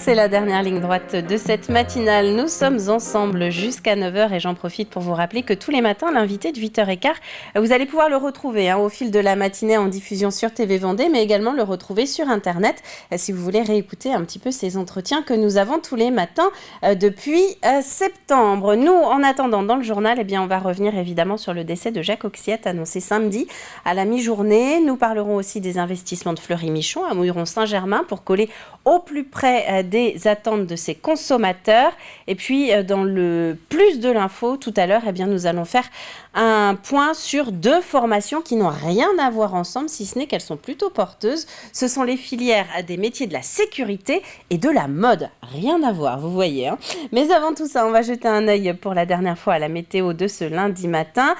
C'est la dernière ligne droite de cette matinale. Nous sommes ensemble jusqu'à 9h et j'en profite pour vous rappeler que tous les matins, l'invité de 8h15, vous allez pouvoir le retrouver au fil de la matinée en diffusion sur TV Vendée, mais également le retrouver sur Internet si vous voulez réécouter un petit peu ces entretiens que nous avons tous les matins depuis septembre. Nous, en attendant, dans le journal, on va revenir évidemment sur le décès de Jacques Auxiette annoncé samedi à la mi-journée. Nous parlerons aussi des investissements de Fleury-Michon à Mouilleron-Saint-Germain pour coller au plus près des attentes de ses consommateurs. Et puis, dans le plus de l'info, tout à l'heure, nous allons faire un point sur deux formations qui n'ont rien à voir ensemble, si ce n'est qu'elles sont plutôt porteuses. Ce sont les filières des métiers de la sécurité et de la mode. Rien à voir, vous voyez. Mais avant tout ça, on va jeter un œil pour la dernière fois à la météo de ce lundi matin.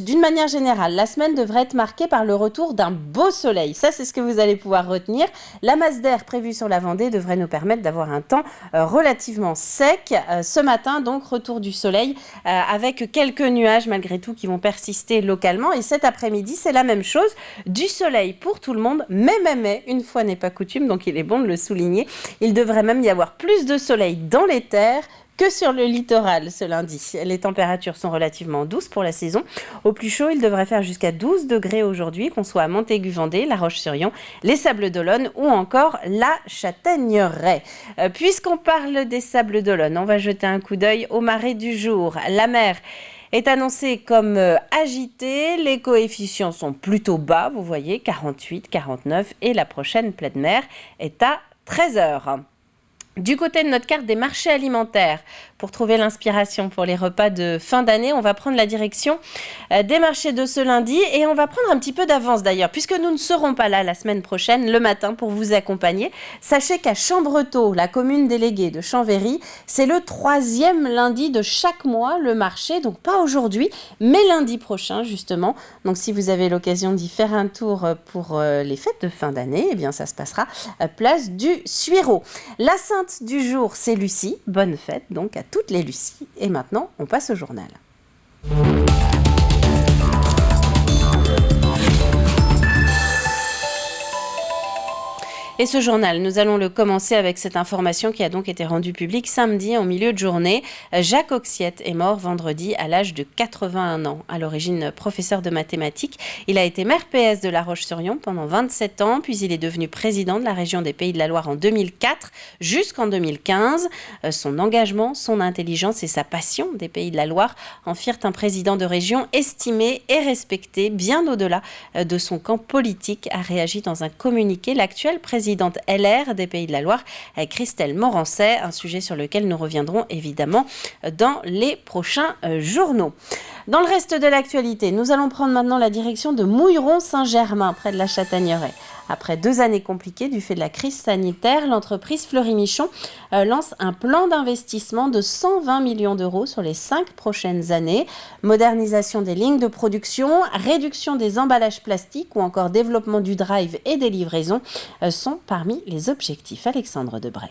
D'une manière générale, la semaine devrait être marquée par le retour d'un beau soleil. Ça, c'est ce que vous allez pouvoir retenir. La masse d'air prévue sur la Vendée devrait nous permettre d'avoir un temps relativement sec. Ce matin, donc, retour du soleil avec quelques nuages malgré tout qui vont persister localement. Et cet après-midi, c'est la même chose. Du soleil pour tout le monde, mais une fois n'est pas coutume, donc il est bon de le souligner. Il devrait même y avoir plus de soleil dans les terres que sur le littoral ce lundi. Les températures sont relativement douces pour la saison. Au plus chaud, il devrait faire jusqu'à 12 degrés aujourd'hui, qu'on soit à Montaigu-Vendée, La Roche-sur-Yon, les Sables d'Olonne ou encore la Châtaigneraie. Puisqu'on parle des Sables d'Olonne, on va jeter un coup d'œil au marais du jour. La mer est annoncée comme agitée. Les coefficients sont plutôt bas, vous voyez, 48, 49 et la prochaine pleine mer est à 13h. Du côté de notre carte des marchés alimentaires, pour trouver l'inspiration pour les repas de fin d'année, on va prendre la direction des marchés de ce lundi et on va prendre un petit peu d'avance d'ailleurs, puisque nous ne serons pas là la semaine prochaine, le matin, pour vous accompagner. Sachez qu'à Chambretot, la commune déléguée de Chambéry, c'est le 3e lundi de chaque mois, le marché, donc pas aujourd'hui, mais lundi prochain justement. Donc si vous avez l'occasion d'y faire un tour pour les fêtes de fin d'année, ça se passera à place du Suireau. La sainte du jour, c'est Lucie. Bonne fête donc à toutes les Lucies. Et maintenant, on passe au journal. Et ce journal, nous allons le commencer avec cette information qui a donc été rendue publique samedi en milieu de journée. Jacques Auxiette est mort vendredi à l'âge de 81 ans. À l'origine professeur de mathématiques, il a été maire PS de La Roche-sur-Yon pendant 27 ans, puis il est devenu président de la région des Pays de la Loire en 2004 jusqu'en 2015. Son engagement, son intelligence et sa passion des Pays de la Loire en firent un président de région estimé et respecté bien au-delà de son camp politique, a réagi dans un communiqué l'actuel présidente LR des Pays de la Loire, Christelle Morancet, un sujet sur lequel nous reviendrons évidemment dans les prochains journaux. Dans le reste de l'actualité, nous allons prendre maintenant la direction de Mouilleron-Saint-Germain, près de la Châtaigneraie. Après 2 années compliquées du fait de la crise sanitaire, l'entreprise Fleury-Michon lance un plan d'investissement de 120 millions d'euros sur les 5 prochaines années. Modernisation des lignes de production, réduction des emballages plastiques ou encore développement du drive et des livraisons sont parmi les objectifs. Alexandre Debray.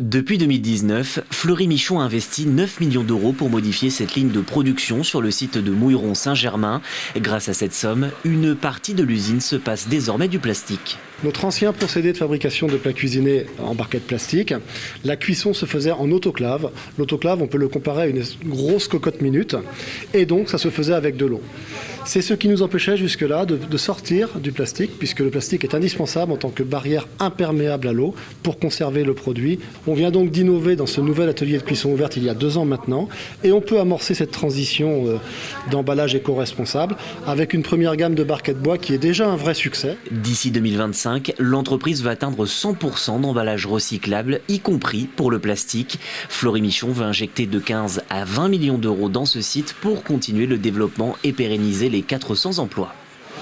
Depuis 2019, Fleury-Michon a investi 9 millions d'euros pour modifier cette ligne de production sur le site de Mouilleron-Saint-Germain. Grâce à cette somme, une partie de l'usine se passe désormais du plastique. Notre ancien procédé de fabrication de plats cuisinés en barquette plastique, la cuisson se faisait en autoclave. L'autoclave, on peut le comparer à une grosse cocotte minute, et donc ça se faisait avec de l'eau. C'est ce qui nous empêchait jusque-là de sortir du plastique, puisque le plastique est indispensable en tant que barrière imperméable à l'eau pour conserver le produit. On vient donc d'innover dans ce nouvel atelier de cuisson ouverte il y a 2 ans maintenant, et on peut amorcer cette transition d'emballage éco-responsable avec une première gamme de barquettes bois qui est déjà un vrai succès. D'ici 2025, l'entreprise va atteindre 100% d'emballage recyclable, y compris pour le plastique. Fleury-Michon va injecter de 15 à 20 millions d'euros dans ce site pour continuer le développement et pérenniser les 400 emplois.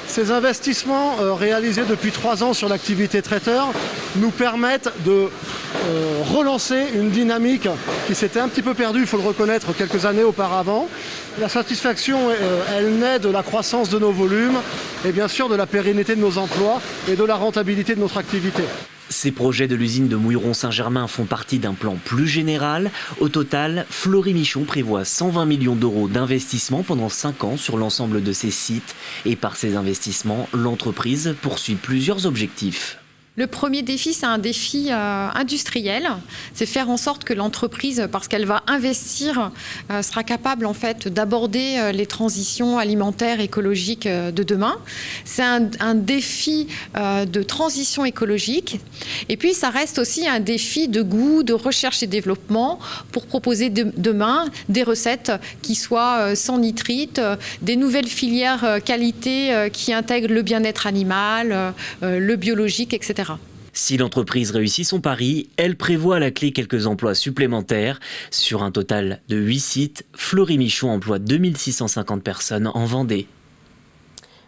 Ces investissements réalisés depuis 3 ans sur l'activité traiteur nous permettent de relancer une dynamique qui s'était un petit peu perdue, il faut le reconnaître, quelques années auparavant. La satisfaction, elle naît de la croissance de nos volumes et bien sûr de la pérennité de nos emplois et de la rentabilité de notre activité. Ces projets de l'usine de Mouilleron-Saint-Germain font partie d'un plan plus général. Au total, Fleury-Michon prévoit 120 millions d'euros d'investissement pendant 5 ans sur l'ensemble de ses sites. Et par ces investissements, l'entreprise poursuit plusieurs objectifs. Le premier défi, c'est un défi industriel. C'est faire en sorte que l'entreprise, parce qu'elle va investir, sera capable en fait d'aborder les transitions alimentaires, écologiques de demain. C'est un défi de transition écologique. Et puis, ça reste aussi un défi de goût, de recherche et développement pour proposer demain des recettes qui soient sans nitrite, des nouvelles filières qualité qui intègrent le bien-être animal, le biologique, etc. Si l'entreprise réussit son pari, elle prévoit à la clé quelques emplois supplémentaires. Sur un total de 8 sites, Fleury-Michon emploie 2650 personnes en Vendée.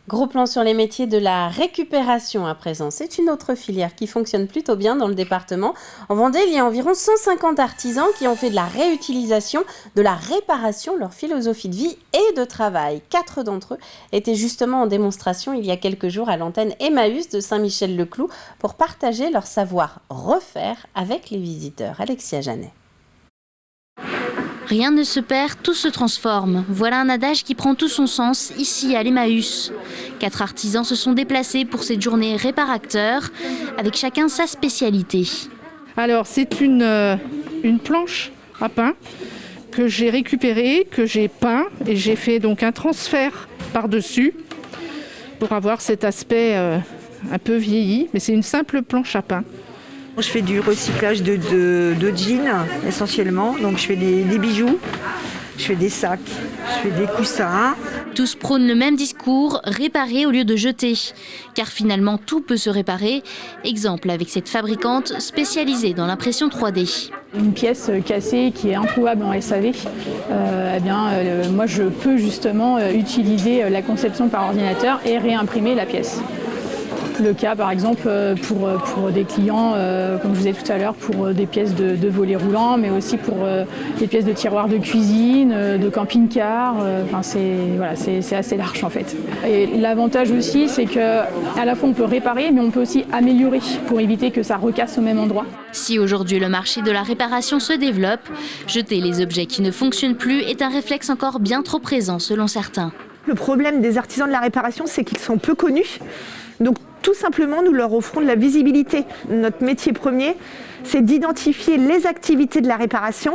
Gros plan sur les métiers de la récupération à présent. C'est une autre filière qui fonctionne plutôt bien dans le département. En Vendée, il y a environ 150 artisans qui ont fait de la réutilisation, de la réparation, leur philosophie de vie et de travail. 4 d'entre eux étaient justement en démonstration il y a quelques jours à l'antenne Emmaüs de Saint-Michel-le-Cloux pour partager leur savoir-refaire avec les visiteurs. Alexia Janet. Rien ne se perd, tout se transforme. Voilà un adage qui prend tout son sens ici à l'Emmaüs. 4 artisans se sont déplacés pour cette journée réparateur, avec chacun sa spécialité. Alors c'est une planche à pain que j'ai récupérée, que j'ai peint et j'ai fait donc un transfert par-dessus pour avoir cet aspect un peu vieilli, mais c'est une simple planche à pain. Je fais du recyclage de jeans essentiellement, donc je fais des bijoux, je fais des sacs, je fais des coussins. Tous prônent le même discours, réparer au lieu de jeter. Car finalement tout peut se réparer. Exemple avec cette fabricante spécialisée dans l'impression 3D. Une pièce cassée qui est introuvable en SAV, moi je peux justement utiliser la conception par ordinateur et réimprimer la pièce. Le cas par exemple pour des clients, comme je vous disais tout à l'heure, pour des pièces de volets roulants, mais aussi pour des pièces de tiroirs de cuisine, de camping-car. C'est assez large en fait. Et l'avantage aussi, c'est qu'à la fois on peut réparer, mais on peut aussi améliorer pour éviter que ça recasse au même endroit. Si aujourd'hui le marché de la réparation se développe, jeter les objets qui ne fonctionnent plus est un réflexe encore bien trop présent selon certains. Le problème des artisans de la réparation, c'est qu'ils sont peu connus. Donc tout simplement, nous leur offrons de la visibilité. Notre métier premier, c'est d'identifier les activités de la réparation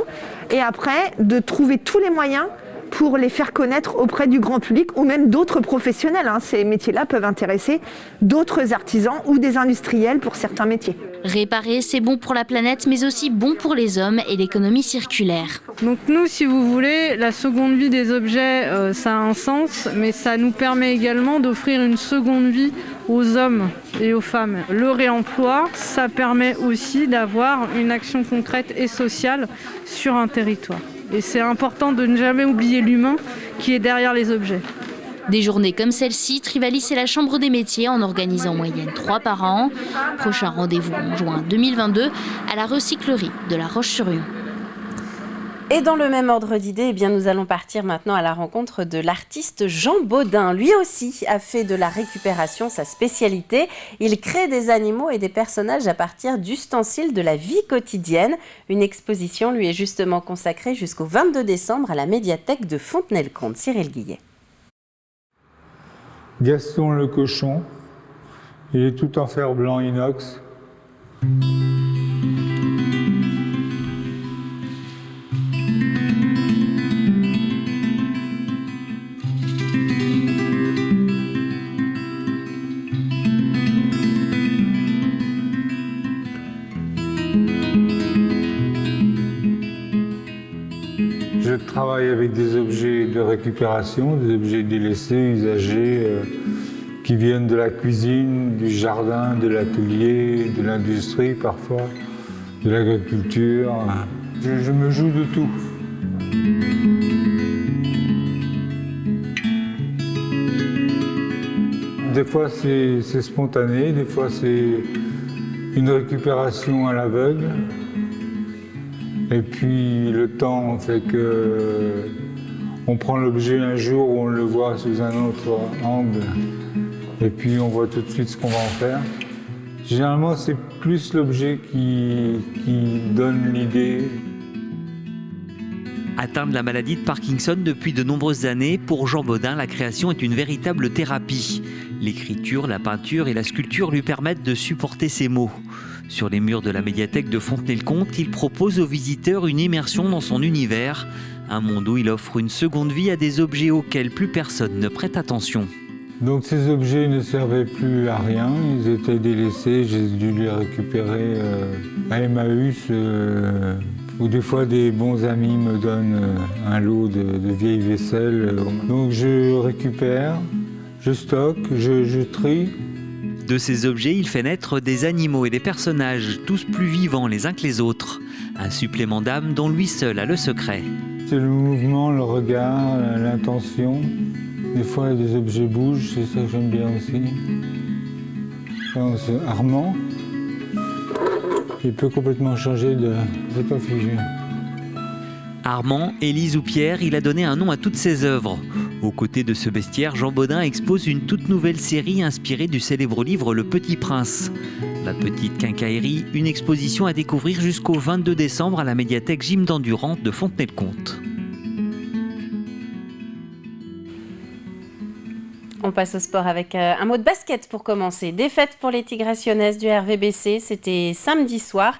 et après de trouver tous les moyens pour les faire connaître auprès du grand public ou même d'autres professionnels. Ces métiers-là peuvent intéresser d'autres artisans ou des industriels pour certains métiers. Réparer, c'est bon pour la planète, mais aussi bon pour les hommes et l'économie circulaire. Donc nous, si vous voulez, la seconde vie des objets, ça a un sens, mais ça nous permet également d'offrir une seconde vie aux hommes et aux femmes. Le réemploi, ça permet aussi d'avoir une action concrète et sociale sur un territoire. Et c'est important de ne jamais oublier l'humain qui est derrière les objets. Des journées comme celle-ci, Trivalis et la Chambre des métiers en organisent en moyenne 3 par an. Prochain rendez-vous en juin 2022 à la recyclerie de La Roche-sur-Yon. Et dans le même ordre d'idées, nous allons partir maintenant à la rencontre de l'artiste Jean Baudin. Lui aussi a fait de la récupération sa spécialité. Il crée des animaux et des personnages à partir d'ustensiles de la vie quotidienne. Une exposition lui est justement consacrée jusqu'au 22 décembre à la médiathèque de Fontenay-le-Comte. Cyril Guillet. Gaston le cochon, il est tout en fer blanc inox. Je travaille avec des objets de récupération, des objets délaissés, usagés, qui viennent de la cuisine, du jardin, de l'atelier, de l'industrie parfois, de l'agriculture. Je me joue de tout. Des fois c'est spontané, des fois c'est une récupération à l'aveugle. Et puis le temps fait que on prend l'objet un jour où on le voit sous un autre angle et puis on voit tout de suite ce qu'on va en faire. Généralement c'est plus l'objet qui donne l'idée. Atteint de la maladie de Parkinson depuis de nombreuses années, pour Jean Baudin, la création est une véritable thérapie. L'écriture, la peinture et la sculpture lui permettent de supporter ses maux. Sur les murs de la médiathèque de Fontenay-le-Comte, il propose aux visiteurs une immersion dans son univers, un monde où il offre une seconde vie à des objets auxquels plus personne ne prête attention. Donc ces objets ne servaient plus à rien, ils étaient délaissés, j'ai dû les récupérer à Emmaüs, où des fois des bons amis me donnent un lot de vieilles vaisselles. Donc je récupère, je stocke, je trie. De ces objets, il fait naître des animaux et des personnages, tous plus vivants les uns que les autres. Un supplément d'âme dont lui seul a le secret. C'est le mouvement, le regard, l'intention. Des fois, des objets bougent, c'est ça que j'aime bien aussi. C'est Armand. Il peut complètement changer de... C'est pas figé. Armand, Élise ou Pierre, il a donné un nom à toutes ses œuvres. Aux côtés de ce bestiaire, Jean Bodin expose une toute nouvelle série inspirée du célèbre livre Le Petit Prince. Ma petite quincaillerie, une exposition à découvrir jusqu'au 22 décembre à la médiathèque Gilles d'Endurant de Fontenay-le-Comte. On passe au sport avec un mot de basket pour commencer. Défaite pour les Tigresses Lyonnaises du RVBC, c'était samedi soir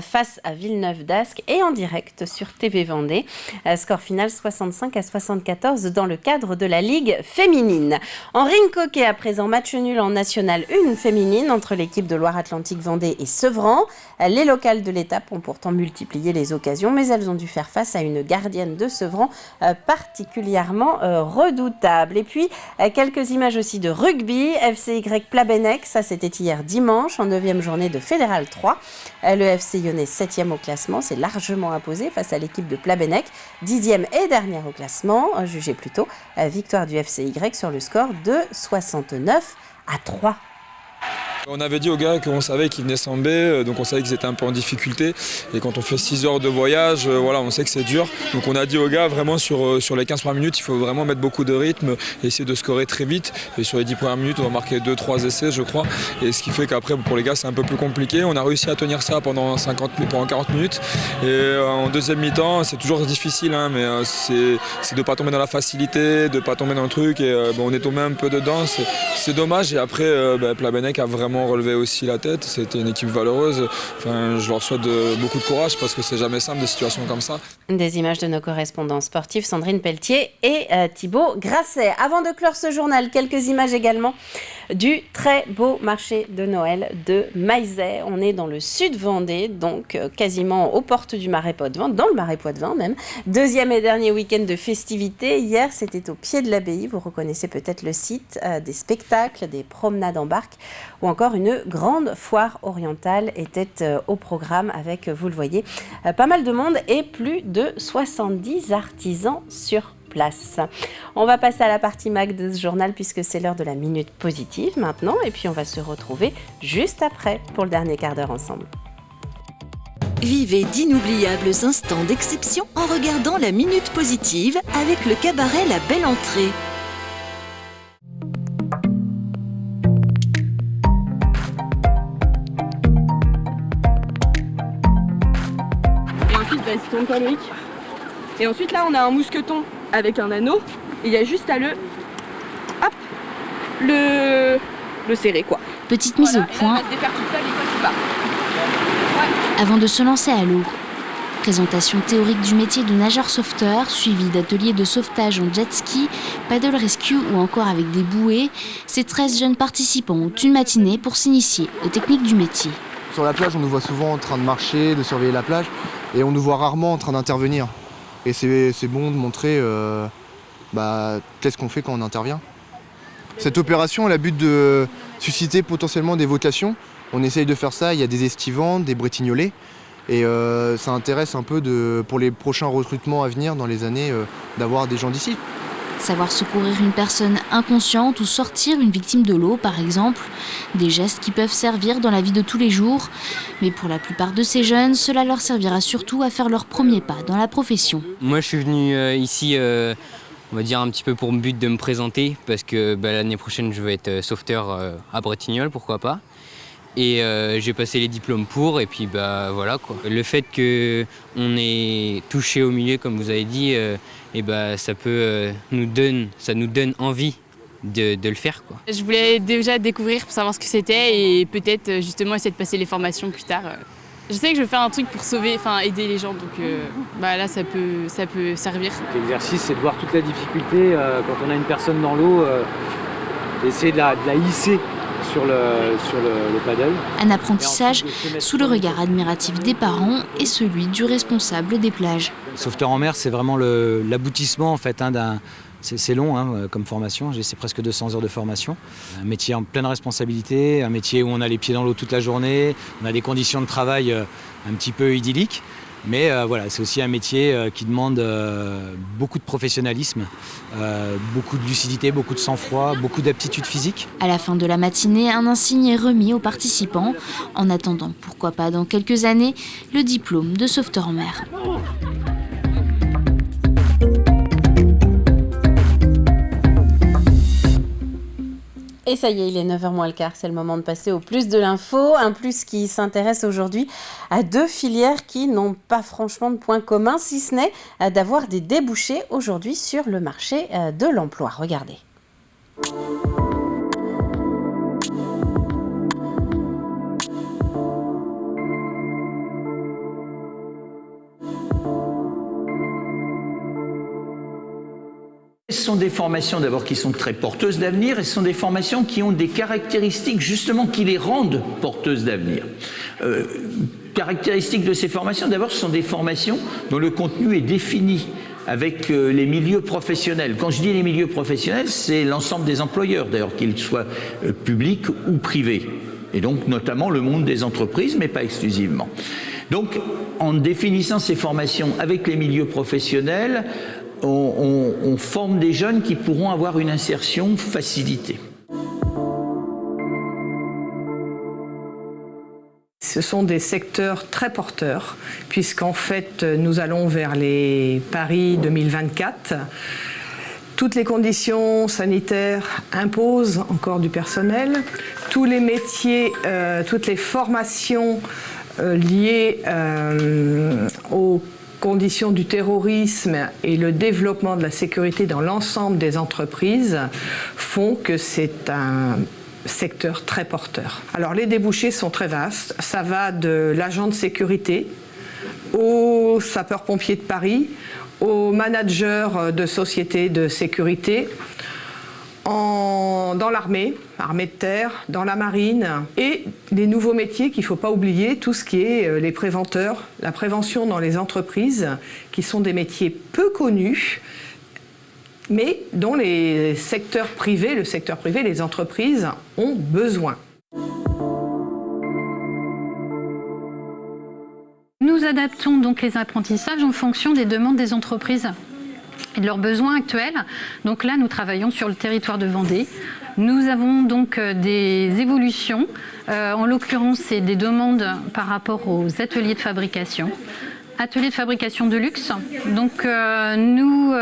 face à Villeneuve-d'Ascq et en direct sur TV Vendée. Score final 65-74 dans le cadre de la Ligue féminine. En rink hockey à présent, match nul en National 1 féminine entre l'équipe de Loire-Atlantique Vendée et Sevran. Les locales de l'étape ont pourtant multiplié les occasions, mais elles ont dû faire face à une gardienne de Sevran particulièrement redoutable. Et puis, quelques images aussi de rugby. FCY Plabennec, ça c'était hier dimanche en 9e journée de Fédéral 3. Le FC Lyonnais 7e au classement, c'est largement imposé face à l'équipe de Plabennec, 10e et dernière au classement, jugez plutôt. Victoire du FCY sur le score de 69-3. On avait dit aux gars qu'on savait qu'ils venaient s'en B, donc on savait qu'ils étaient un peu en difficulté. Et quand on fait 6 heures de voyage, voilà, on sait que c'est dur. Donc on a dit aux gars, vraiment sur les 15 premières minutes, il faut vraiment mettre beaucoup de rythme, essayer de scorer très vite. Et sur les 10 premières minutes, on va marquer 2-3 essais, je crois. Et ce qui fait qu'après, pour les gars, c'est un peu plus compliqué. On a réussi à tenir ça pendant 40 minutes. Et en deuxième mi-temps, c'est toujours difficile, hein, mais c'est de ne pas tomber dans la facilité, de ne pas tomber dans le truc. Et on est tombé un peu dedans, c'est dommage. Et après, Plabennec a vraiment relevé aussi la tête, c'était une équipe valeureuse. Enfin, je leur souhaite beaucoup de courage parce que c'est jamais simple des situations comme ça. Des images de nos correspondants sportifs Sandrine Pelletier et Thibaut Grasset. Avant de clore ce journal, quelques images également du très beau marché de Noël de Maizet. On est dans le sud Vendée, donc quasiment aux portes du Marais Poitevin, dans le Marais Poitevin même. Deuxième et dernier week-end de festivités. Hier, c'était au pied de l'abbaye. Vous reconnaissez peut-être le site, des spectacles, des promenades en barque ou encore une grande foire orientale était au programme avec, vous le voyez, pas mal de monde et plus de 70 artisans sur place. On va passer à la partie mag de ce journal puisque c'est l'heure de la minute positive maintenant et puis on va se retrouver juste après pour le dernier quart d'heure ensemble. Vivez d'inoubliables instants d'exception en regardant la minute positive avec le cabaret La Belle Entrée. Vas-y, tourne-toi Loïc. Et ensuite là on a un mousqueton avec un anneau. Il y a juste à le serrer quoi. Petite mise au point. Elle va se défaire toute seule et toi tu pars. Avant de se lancer à l'eau. Présentation théorique du métier de nageur sauveteur, suivi d'ateliers de sauvetage en jet ski, paddle rescue ou encore avec des bouées. Ces 13 jeunes participants ont une matinée pour s'initier aux techniques du métier. Sur la plage, on nous voit souvent en train de marcher, de surveiller la plage, et on nous voit rarement en train d'intervenir. Et c'est bon de montrer qu'est-ce qu'on fait quand on intervient. Cette opération, elle a but de susciter potentiellement des vocations. On essaye de faire ça, il y a des estivants, des brétignolets, et ça intéresse un peu pour les prochains recrutements à venir dans les années d'avoir des gens d'ici. Savoir secourir une personne inconsciente ou sortir une victime de l'eau, par exemple. Des gestes qui peuvent servir dans la vie de tous les jours. Mais pour la plupart de ces jeunes, cela leur servira surtout à faire leur premier pas dans la profession. Moi, je suis venu ici, on va dire un petit peu pour le but de me présenter, parce que l'année prochaine, je vais être sauveteur à Bretignolles, pourquoi pas. Et j'ai passé les diplômes pour, et puis voilà quoi. Le fait qu'on ait touché au milieu, comme vous avez dit, ça nous donne envie de le faire, quoi. Je voulais déjà découvrir pour savoir ce que c'était et peut-être justement essayer de passer les formations plus tard. Je sais que je veux faire un truc pour sauver, aider les gens, donc là ça peut servir. L'exercice, c'est de voir toute la difficulté quand on a une personne dans l'eau, d'essayer de la hisser sur le paddle. Un apprentissage sous le regard admiratif des parents et celui du responsable des plages. Sauveteur en mer, c'est vraiment l'aboutissement en fait, d'un... C'est long comme formation, c'est presque 200 heures de formation. Un métier en pleine responsabilité, un métier où on a les pieds dans l'eau toute la journée, on a des conditions de travail un petit peu idylliques. Mais voilà, c'est aussi un métier qui demande beaucoup de professionnalisme, beaucoup de lucidité, beaucoup de sang-froid, beaucoup d'aptitude physique. À la fin de la matinée, un insigne est remis aux participants. En attendant, pourquoi pas dans quelques années, le diplôme de sauveteur en mer. Et ça y est, il est 9h moins le quart, c'est le moment de passer au plus de l'info, un plus qui s'intéresse aujourd'hui à deux filières qui n'ont pas franchement de point commun, si ce n'est d'avoir des débouchés aujourd'hui sur le marché de l'emploi. Regardez. Ce sont des formations d'abord qui sont très porteuses d'avenir et ce sont des formations qui ont des caractéristiques justement qui les rendent porteuses d'avenir. Caractéristiques de ces formations, d'abord ce sont des formations dont le contenu est défini avec les milieux professionnels. Quand je dis les milieux professionnels, c'est l'ensemble des employeurs d'ailleurs, qu'ils soient publics ou privés. Et donc notamment le monde des entreprises, mais pas exclusivement. Donc en définissant ces formations avec les milieux professionnels, on forme des jeunes qui pourront avoir une insertion facilitée. Ce sont des secteurs très porteurs, puisqu'en fait, nous allons vers les Paris 2024. Toutes les conditions sanitaires imposent encore du personnel. Tous les métiers, toutes les formations liées aux conditions du terrorisme et le développement de la sécurité dans l'ensemble des entreprises font que c'est un secteur très porteur. Alors les débouchés sont très vastes, ça va de l'agent de sécurité aux sapeurs-pompiers de Paris, aux managers de sociétés de sécurité, dans l'armée, armée de terre, dans la marine, et les nouveaux métiers qu'il ne faut pas oublier, tout ce qui est les préventeurs, la prévention dans les entreprises, qui sont des métiers peu connus, mais dont les secteurs privés, le secteur privé, les entreprises ont besoin. Nous adaptons donc les apprentissages en fonction des demandes des entreprises et de leurs besoins actuels. Donc là, nous travaillons sur le territoire de Vendée. Nous avons donc des évolutions. En l'occurrence, c'est des demandes par rapport aux ateliers de fabrication. Ateliers de fabrication de luxe. Donc nous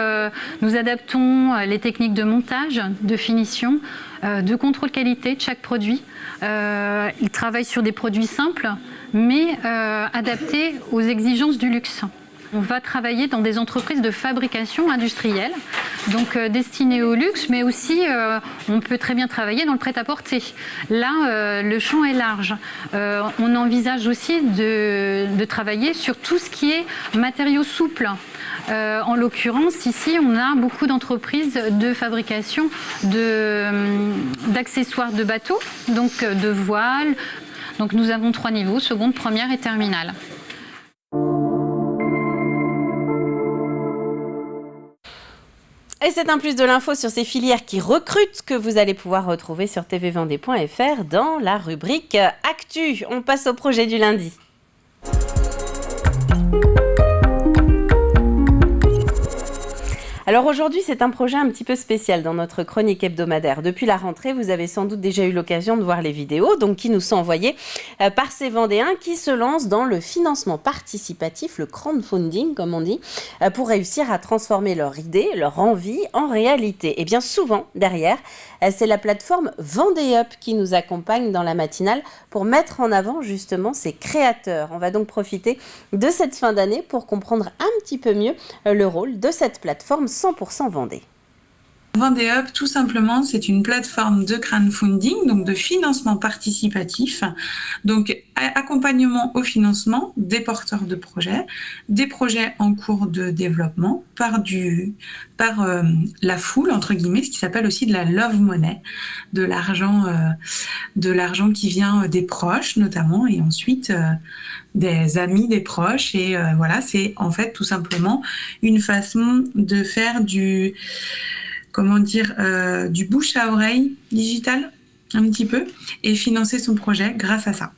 adaptons les techniques de montage, de finition, de contrôle qualité de chaque produit. Ils travaillent sur des produits simples, mais adaptés aux exigences du luxe. On va travailler dans des entreprises de fabrication industrielle, donc destinées au luxe, mais aussi on peut très bien travailler dans le prêt-à-porter. Là, le champ est large. On envisage aussi de travailler sur tout ce qui est matériaux souples. En l'occurrence, ici, on a beaucoup d'entreprises de fabrication d'accessoires de bateaux, donc de voiles. Donc nous avons 3 niveaux, seconde, première et terminale. Et c'est un plus de l'info sur ces filières qui recrutent que vous allez pouvoir retrouver sur tvvendée.fr dans la rubrique Actu. On passe au projet du lundi. Alors aujourd'hui, c'est un projet un petit peu spécial dans notre chronique hebdomadaire. Depuis la rentrée, vous avez sans doute déjà eu l'occasion de voir les vidéos qui nous sont envoyées par ces Vendéens qui se lancent dans le financement participatif, le crowdfunding comme on dit, pour réussir à transformer leur idée, leur envie en réalité. Et bien souvent, derrière, c'est la plateforme VendéUp qui nous accompagne dans la matinale pour mettre en avant justement ces créateurs. On va donc profiter de cette fin d'année pour comprendre un petit peu mieux le rôle de cette plateforme 100% Vendée. Vendée Up, tout simplement, c'est une plateforme de crowdfunding, donc de financement participatif, donc accompagnement au financement des porteurs de projets, des projets en cours de développement par la foule, entre guillemets, ce qui s'appelle aussi de la love money, de l'argent qui vient des proches notamment, et ensuite des amis des proches. Et voilà, c'est en fait tout simplement une façon de faire du bouche à oreille digital, un petit peu, et financer son projet grâce à ça.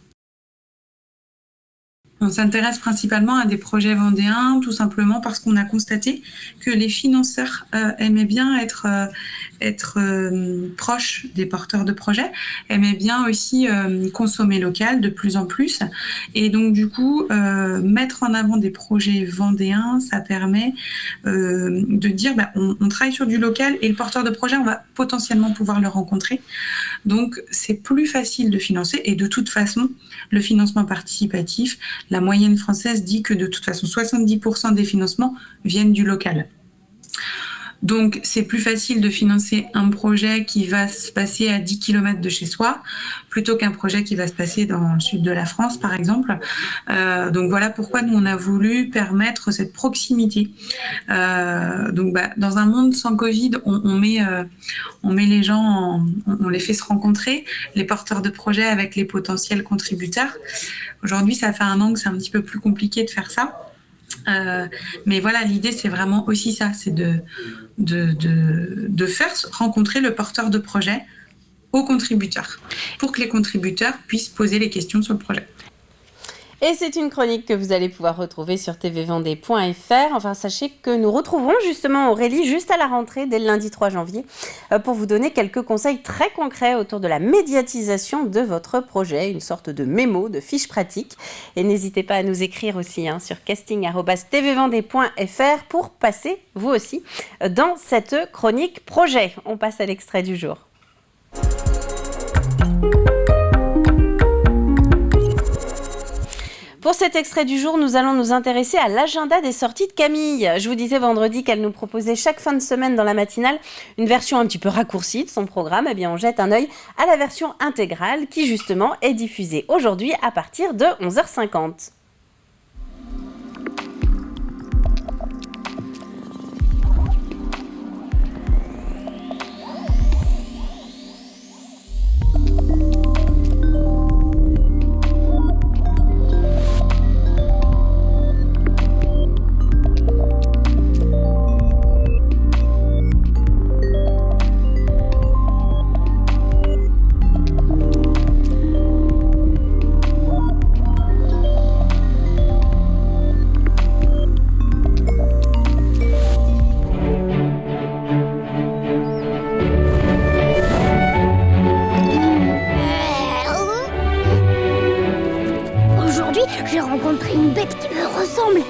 On s'intéresse principalement à des projets vendéens, tout simplement parce qu'on a constaté que les financeurs aimaient bien être proches des porteurs de projets, aimaient bien aussi consommer local de plus en plus. Et donc du coup, mettre en avant des projets vendéens, ça permet de dire on travaille sur du local et le porteur de projet, on va potentiellement pouvoir le rencontrer. Donc c'est plus facile de financer, et de toute façon, le financement participatif, la moyenne française dit que de toute façon 70% des financements viennent du local. Donc c'est plus facile de financer un projet qui va se passer à 10 km de chez soi plutôt qu'un projet qui va se passer dans le sud de la France par exemple. Donc voilà pourquoi nous on a voulu permettre cette proximité. Dans un monde sans Covid, on met les gens, on les fait se rencontrer, les porteurs de projets avec les potentiels contributeurs. Aujourd'hui ça fait 1 an que c'est un petit peu plus compliqué de faire ça. Mais voilà, l'idée c'est vraiment aussi ça, c'est de faire rencontrer le porteur de projet aux contributeurs pour que les contributeurs puissent poser les questions sur le projet. Et c'est une chronique que vous allez pouvoir retrouver sur tvvendée.fr. Enfin, sachez que nous retrouverons justement Aurélie juste à la rentrée, dès le lundi 3 janvier, pour vous donner quelques conseils très concrets autour de la médiatisation de votre projet, une sorte de mémo, de fiche pratique. Et n'hésitez pas à nous écrire aussi sur casting@tvvendée.fr pour passer, vous aussi, dans cette chronique projet. On passe à l'extrait du jour. Pour cet extrait du jour, nous allons nous intéresser à l'agenda des sorties de Camille. Je vous disais vendredi qu'elle nous proposait chaque fin de semaine dans la matinale une version un petit peu raccourcie de son programme. Eh bien, on jette un œil à la version intégrale qui, justement, est diffusée aujourd'hui à partir de 11h50. J'ai rencontré une bête qui me ressemble.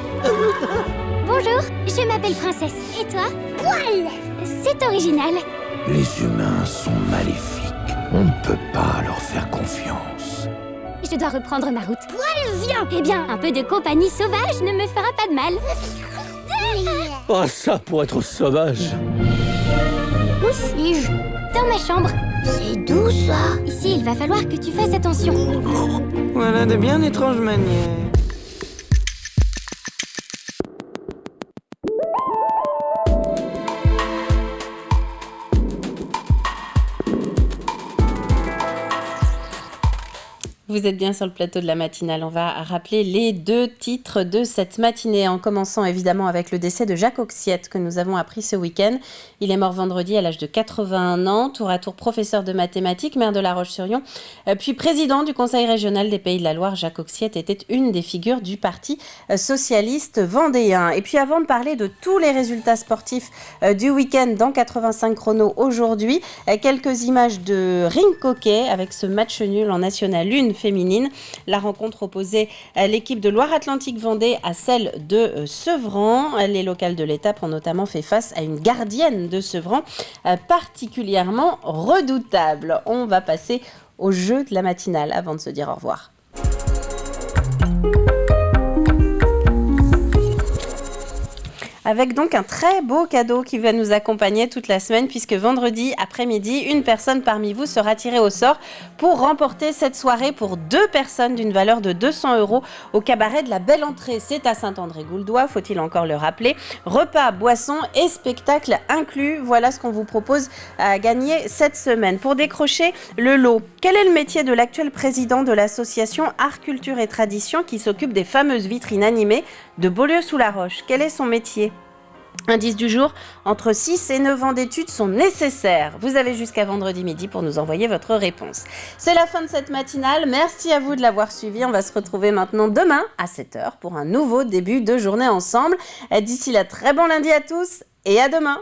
Bonjour, je m'appelle Princesse. Et toi? Poil. C'est original. Les humains sont maléfiques. On ne peut pas leur faire confiance. Je dois reprendre ma route. Poil, viens. Eh bien, un peu de compagnie sauvage ne me fera pas de mal. Oh, ça pour être sauvage. Où suis-je? Dans ma chambre. C'est doux ça. Ici, il va falloir que tu fasses attention. Voilà de bien étranges manières. Vous êtes bien sur le plateau de la matinale. On va rappeler les 2 titres de cette matinée, en commençant évidemment avec le décès de Jacques Auxiette que nous avons appris ce week-end. Il est mort vendredi à l'âge de 81 ans, tour à tour professeur de mathématiques, maire de La Roche-sur-Yon, puis président du Conseil régional des Pays de la Loire. Jacques Auxiette était une des figures du Parti socialiste vendéen. Et puis avant de parler de tous les résultats sportifs du week-end dans 85 chrono aujourd'hui, quelques images de ring hockey avec ce match nul en National 1 féminine. La rencontre opposait l'équipe de Loire-Atlantique Vendée à celle de Sevran. Les locales de l'étape ont notamment fait face à une gardienne de Sevran particulièrement redoutable. On va passer au jeu de la matinale avant de se dire au revoir. avec donc un très beau cadeau qui va nous accompagner toute la semaine, puisque vendredi après-midi, une personne parmi vous sera tirée au sort pour remporter cette soirée pour 2 personnes d'une valeur de 200 € au cabaret de la Belle Entrée. C'est à Saint-André-Gouldois, faut-il encore le rappeler. Repas, boissons et spectacles inclus. Voilà ce qu'on vous propose à gagner cette semaine. Pour décrocher le lot, quel est le métier de l'actuel président de l'association Art, Culture et Tradition qui s'occupe des fameuses vitrines animées de Beaulieu-sous-la-Roche? Quel est son métier? Indice du jour, entre 6 et 9 ans d'études sont nécessaires. Vous avez jusqu'à vendredi midi pour nous envoyer votre réponse. C'est la fin de cette matinale. Merci à vous de l'avoir suivi. On va se retrouver maintenant demain à 7h pour un nouveau début de journée ensemble. D'ici là, très bon lundi à tous et à demain.